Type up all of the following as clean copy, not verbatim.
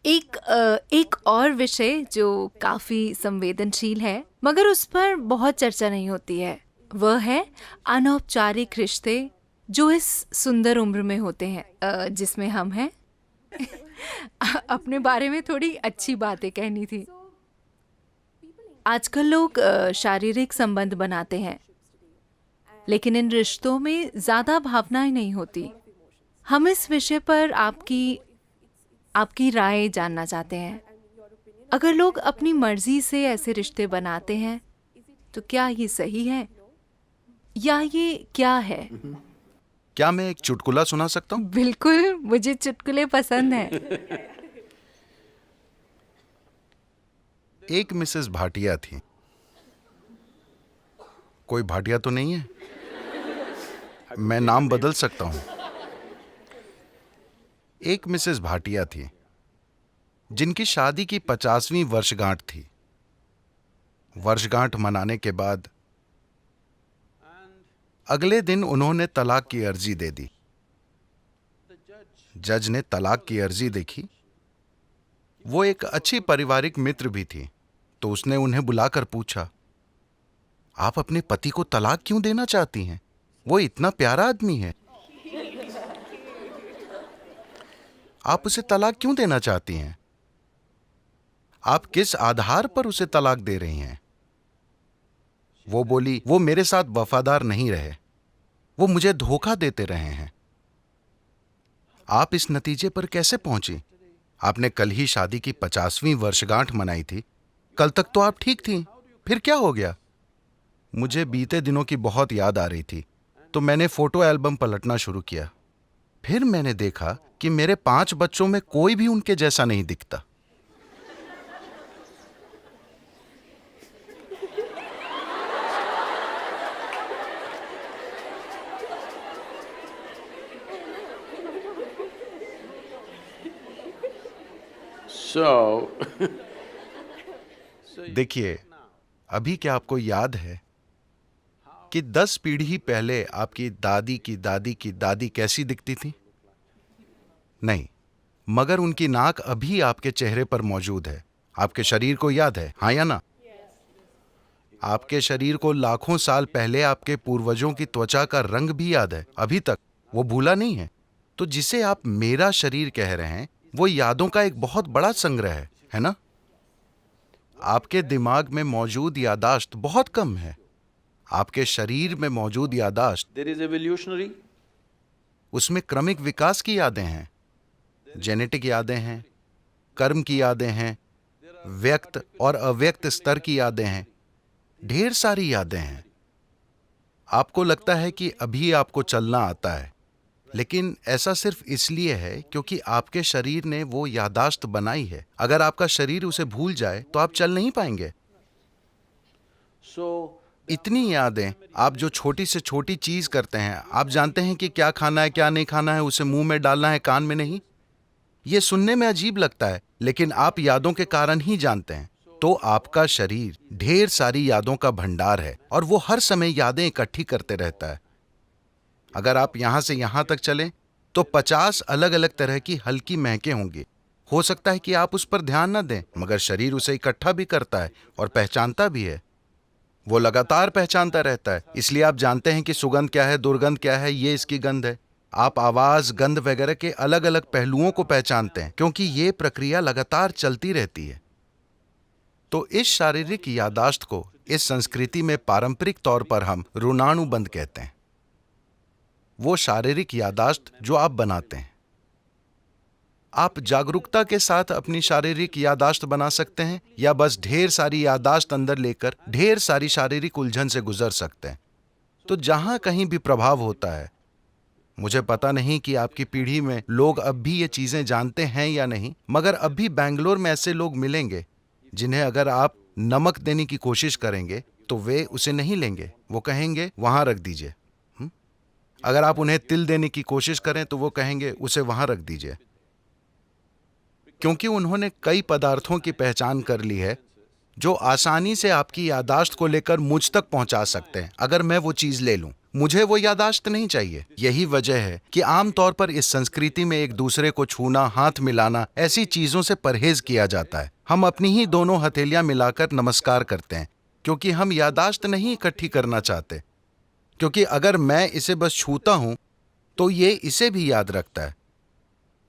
एक और विषय जो काफी संवेदनशील है मगर उस पर बहुत चर्चा नहीं होती है, वह है अनौपचारिक रिश्ते जो इस सुंदर उम्र में होते हैं, जिसमें हम हैं। अपने बारे में थोड़ी अच्छी बातें कहनी थी। आजकल लोग शारीरिक संबंध बनाते हैं, लेकिन इन रिश्तों में ज्यादा भावनाएं नहीं होती। हम इस विषय पर आपकी आपकी राय जानना चाहते हैं। अगर लोग अपनी मर्जी से ऐसे रिश्ते बनाते हैं तो क्या ये सही है या ये क्या है? क्या मैं एक चुटकुला सुना सकता हूँ? बिल्कुल, मुझे चुटकुले पसंद हैं। एक मिसेस भाटिया थी। कोई भाटिया तो नहीं है? मैं नाम बदल सकता हूँ। एक मिसेस भाटिया थी जिनकी शादी की 50वीं वर्षगांठ थी। वर्षगांठ मनाने के बाद अगले दिन उन्होंने तलाक की अर्जी दे दी। जज ने तलाक की अर्जी देखी। वो एक अच्छी पारिवारिक मित्र भी थी, तो उसने उन्हें बुलाकर पूछा, आप अपने पति को तलाक क्यों देना चाहती हैं? वो इतना प्यारा आदमी है। आप उसे तलाक क्यों देना चाहती हैं? आप किस आधार पर उसे तलाक दे रही हैं? वो बोली, वो मेरे साथ वफादार नहीं रहे, वो मुझे धोखा देते रहे हैं। आप इस नतीजे पर कैसे पहुंची? आपने कल ही शादी की 50वीं वर्षगांठ मनाई थी। कल तक तो आप ठीक थी, फिर क्या हो गया? मुझे बीते दिनों की बहुत याद आ रही थी, तो मैंने फोटो एल्बम पलटना शुरू किया। फिर मैंने देखा कि मेरे 5 बच्चों में कोई भी उनके जैसा नहीं दिखता। देखिए, अभी क्या आपको याद है कि 10 पीढ़ी पहले आपकी दादी की दादी की दादी कैसी दिखती थी? नहीं, मगर उनकी नाक अभी आपके चेहरे पर मौजूद है। आपके शरीर को याद है, हाँ या ना? आपके शरीर को लाखों साल पहले आपके पूर्वजों की त्वचा का रंग भी याद है, अभी तक वो भूला नहीं है। तो जिसे आप मेरा शरीर कह रहे हैं, वो यादों का एक बहुत बड़ा संग्रह है ना? आपके दिमाग में मौजूद यादाश्त बहुत कम है। आपके शरीर में मौजूद यादाश्त, There is evolutionary. उसमें क्रमिक विकास की यादें हैं, जेनेटिक यादें हैं, कर्म की यादें हैं, व्यक्त और अव्यक्त स्तर की यादें हैं, ढेर सारी यादें हैं। आपको लगता है कि अभी आपको चलना आता है, लेकिन ऐसा सिर्फ इसलिए है क्योंकि आपके शरीर ने वो यादाश्त बनाई है। अगर आपका शरीर उसे भूल जाए तो आप चल नहीं पाएंगे। So इतनी यादें, आप जो छोटी से छोटी चीज करते हैं, आप जानते हैं कि क्या खाना है क्या नहीं खाना है, उसे मुंह में डालना है कान में नहीं। ये सुनने में अजीब लगता है, लेकिन आप यादों के कारण ही जानते हैं। तो आपका शरीर ढेर सारी यादों का भंडार है और वो हर समय यादें इकट्ठी करते रहता है। अगर आप यहां से यहां तक चलें तो 50 अलग अलग तरह की हल्की महकें होंगी। हो सकता है कि आप उस पर ध्यान न दें, मगर शरीर उसे इकट्ठा भी करता है और पहचानता भी है। वो लगातार पहचानता रहता है, इसलिए आप जानते हैं कि सुगंध क्या है, दुर्गंध क्या है, ये इसकी गंध है। आप आवाज, गंध वगैरह के अलग अलग पहलुओं को पहचानते हैं, क्योंकि ये प्रक्रिया लगातार चलती रहती है। तो इस शारीरिक यादाश्त को इस संस्कृति में पारंपरिक तौर पर हम ऋणानुबंध कहते हैं। वो शारीरिक यादाश्त जो आप बनाते हैं। आप जागरूकता के साथ अपनी शारीरिक यादाश्त बना सकते हैं या बस ढेर सारी यादाश्त अंदर लेकर ढेर सारी शारीरिक उलझन से गुजर सकते हैं। तो जहां कहीं भी प्रभाव होता है, मुझे पता नहीं कि आपकी पीढ़ी में लोग अब भी ये चीजें जानते हैं या नहीं, मगर अब भी बैंगलोर में ऐसे लोग मिलेंगे जिन्हें अगर आप नमक देने की कोशिश करेंगे तो वे उसे नहीं लेंगे। वो कहेंगे वहां रख दीजिए। अगर आप उन्हें तिल देने की कोशिश करें तो वो कहेंगे उसे वहां रख दीजिए, क्योंकि उन्होंने कई पदार्थों की पहचान कर ली है जो आसानी से आपकी यादाश्त को लेकर मुझ तक पहुंचा सकते हैं। अगर मैं वो चीज ले लूं, मुझे वो यादाश्त नहीं चाहिए। यही वजह है कि आमतौर पर इस संस्कृति में एक दूसरे को छूना, हाथ मिलाना, ऐसी चीजों से परहेज किया जाता है। हम अपनी ही दोनों हथेलियां मिलाकर नमस्कार करते हैं, क्योंकि हम यादाश्त नहीं इकट्ठी करना चाहते। क्योंकि अगर मैं इसे बस छूता हूं तो ये इसे भी याद रखता है।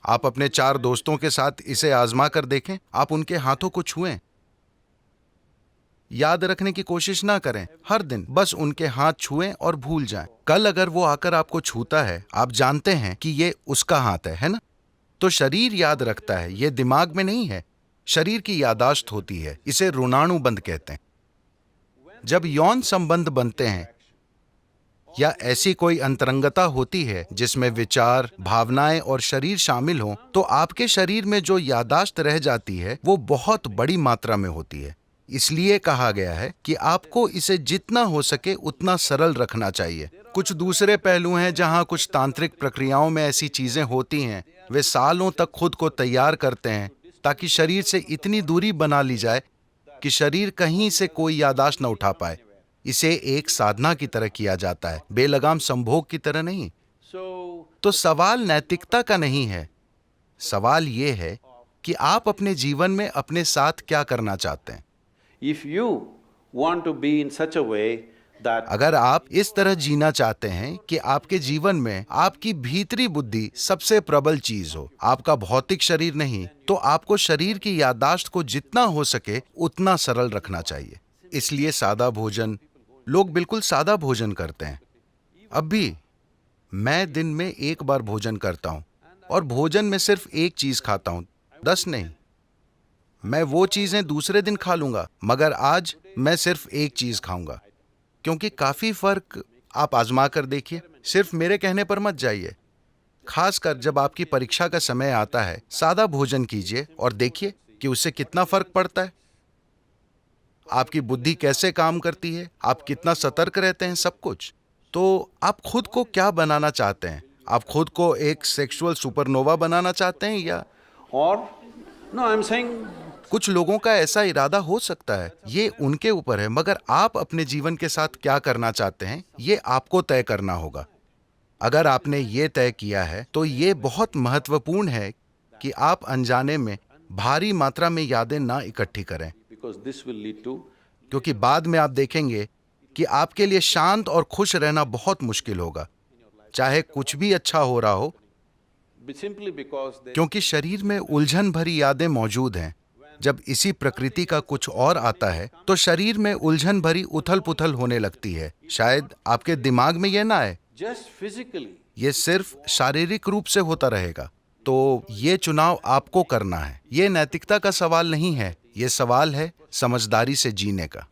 आप अपने 4 दोस्तों के साथ इसे आजमा कर देखें। आप उनके हाथों को छुएं, याद रखने की कोशिश ना करें। हर दिन बस उनके हाथ छुएं और भूल जाएं। कल अगर वो आकर आपको छूता है, आप जानते हैं कि ये उसका हाथ है ना? तो शरीर याद रखता है, ये दिमाग में नहीं है। शरीर की यादाश्त होती है, इसे ऋणानुबंध कहते हैं। जब यौन संबंध बनते हैं या ऐसी कोई अंतरंगता होती है जिसमें विचार, भावनाएं और शरीर शामिल हों, तो आपके शरीर में जो यादाश्त रह जाती है वो बहुत बड़ी मात्रा में होती है। इसलिए कहा गया है कि आपको इसे जितना हो सके उतना सरल रखना चाहिए। कुछ दूसरे पहलू हैं जहां कुछ तांत्रिक प्रक्रियाओं में ऐसी चीजें होती हैं। वे सालों तक खुद को तैयार करते हैं ताकि शरीर से इतनी दूरी बना ली जाए कि शरीर कहीं से कोई यादाश्त न उठा पाए। इसे एक साधना की तरह किया जाता है, बेलगाम संभोग की तरह नहीं। so तो सवाल नैतिकता का नहीं है। सवाल ये है कि आप अपने जीवन में अपने साथ क्या करना चाहते हैं। if you want to be in such a way that अगर आप इस तरह जीना चाहते हैं कि आपके जीवन में आपकी भीतरी बुद्धि सबसे प्रबल चीज हो, आपका भौतिक शरीर नहीं, तो आपको शरीर की याददाश्त को जितना हो सके उतना सरल रखना चाहिए। इसलिए सादा भोजन, लोग बिल्कुल सादा भोजन करते हैं। अब भी मैं दिन में 1 बार भोजन करता हूं और भोजन में सिर्फ एक चीज खाता हूं, 10 नहीं। मैं वो चीजें दूसरे दिन खा लूंगा, मगर आज मैं सिर्फ एक चीज खाऊंगा। क्योंकि काफी फर्क आप आजमा कर देखिए, सिर्फ मेरे कहने पर मत जाइए। खासकर जब आपकी परीक्षा का समय आता है, सादा भोजन कीजिए और देखिए कि उससे कितना फर्क पड़ता है। आपकी बुद्धि कैसे काम करती है, आप कितना सतर्क रहते हैं, सब कुछ। तो आप खुद को क्या बनाना चाहते हैं? आप खुद को एक सेक्सुअल सुपरनोवा बनाना चाहते हैं या or no I'm saying कुछ लोगों का ऐसा इरादा हो सकता है, ये उनके ऊपर है। मगर आप अपने जीवन के साथ क्या करना चाहते हैं, ये आपको तय करना होगा। अगर आपने ये तय किया है तो ये बहुत महत्वपूर्ण है कि आप अनजाने में भारी मात्रा में यादें ना इकट्ठी करें, because this will lead to क्योंकि बाद में आप देखेंगे कि आपके लिए शांत और खुश रहना बहुत मुश्किल होगा, चाहे कुछ भी अच्छा हो रहा हो, simply because they क्योंकि शरीर में उलझन भरी यादें मौजूद हैं। जब इसी प्रकृति का कुछ और आता है तो शरीर में उलझन भरी उथल पुथल होने लगती है। शायद आपके दिमाग में यह ना आए, just physically ये सिर्फ शारीरिक रूप से होता रहेगा। तो ये चुनाव आपको करना है। ये नैतिकता का सवाल नहीं है, ये सवाल है समझदारी से जीने का।